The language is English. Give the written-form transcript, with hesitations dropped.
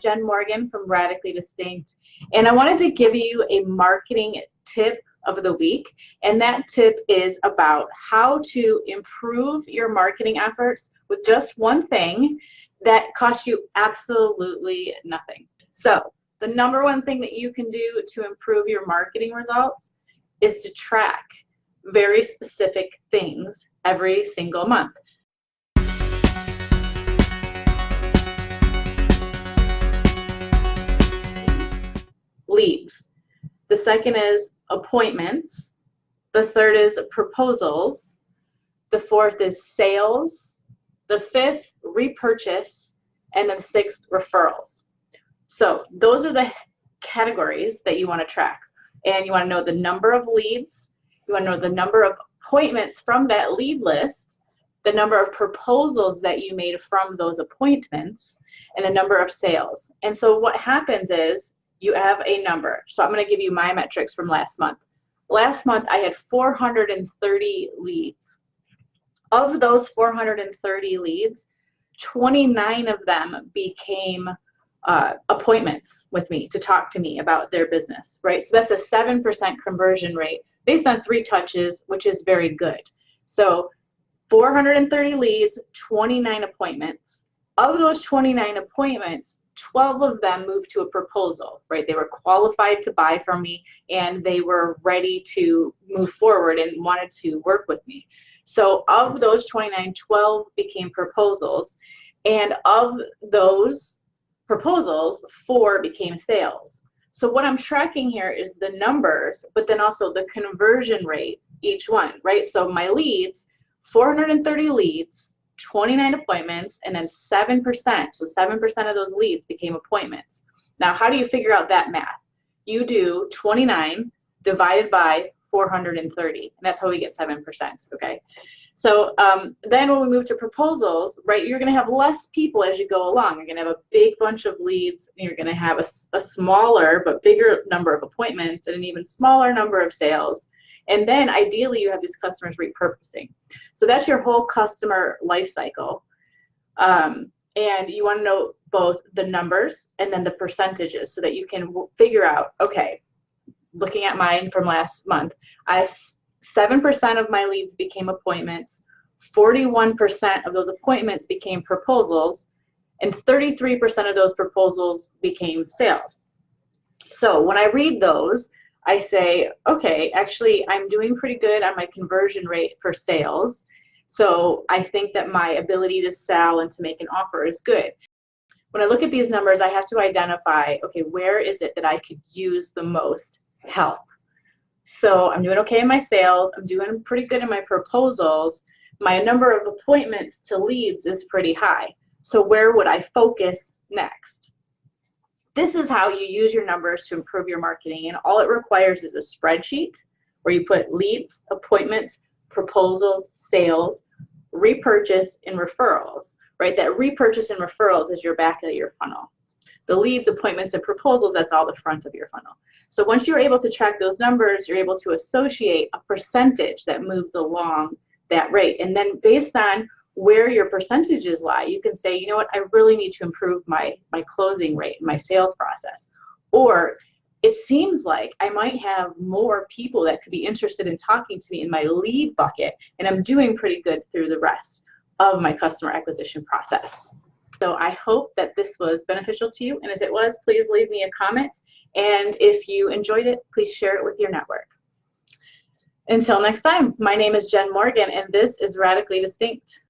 Jenn Morgan from Radically Distinct, and I wanted to give you a marketing tip of the week, and that tip is about how to improve your marketing efforts with just one thing that costs you absolutely nothing. So the number one thing that you can do to improve your marketing results is to track very specific things every single month. Leads. The second is appointments. The third is proposals. The fourth is sales. The fifth, repurchase. And then sixth, referrals. So those are the categories that you want to track. And you want to know the number of leads. You want to know the number of appointments from that lead list, the number of proposals that you made from those appointments, and the number of sales. And so what happens is you have a number. So I'm going to give you my metrics from last month. Last month I had 430 leads. Of those 430 leads, 29 of them became appointments with me to talk to me about their business, right? So that's a 7% conversion rate based on 3 touches, which is very good. So 430 leads, 29 appointments. Of those 29 appointments, 12 of them moved to a proposal, right? They were qualified to buy from me and they were ready to move forward and wanted to work with me. So of those 29, 12 became proposals, and of those proposals, 4 became sales. So what I'm tracking here is the numbers, but then also the conversion rate, each one, right? So my leads, 430 leads, 29 appointments, and then 7%. So 7% of those leads became appointments. Now, how do you figure out that math? You do 29 divided by 430, and that's how we get 7%, okay? So then when we move to proposals, right, you're going to have less people as you go along. You're going to have a big bunch of leads, and you're going to have a smaller but bigger number of appointments and an even smaller number of sales. And then ideally you have these customers repurposing. So that's your whole customer life cycle. And you want to know both the numbers and then the percentages so that you can figure out, okay, looking at mine from last month, 7% of my leads became appointments, 41% of those appointments became proposals, and 33% of those proposals became sales. So when I read those, I say, okay, actually I'm doing pretty good on my conversion rate for sales. So I think that my ability to sell and to make an offer is good. When I look at these numbers, I have to identify, okay, where is it that I could use the most help? So I'm doing okay in my sales, I'm doing pretty good in my proposals, my number of appointments to leads is pretty high. So where would I focus next? This is how you use your numbers to improve your marketing, and all it requires is a spreadsheet where you put leads, appointments, proposals, sales, repurchase, and referrals, right? That repurchase and referrals is your back of your funnel. The leads, appointments, and proposals, that's all the front of your funnel. So once you're able to track those numbers, you're able to associate a percentage that moves along that rate. And then based on where your percentages lie, you can say, you know what, I really need to improve my closing rate, my sales process. Or it seems like I might have more people that could be interested in talking to me in my lead bucket, and I'm doing pretty good through the rest of my customer acquisition process. So I hope that this was beneficial to you, and if it was, please leave me a comment. And if you enjoyed it, please share it with your network. Until next time, my name is Jenn Morgan, and this is Radically Distinct.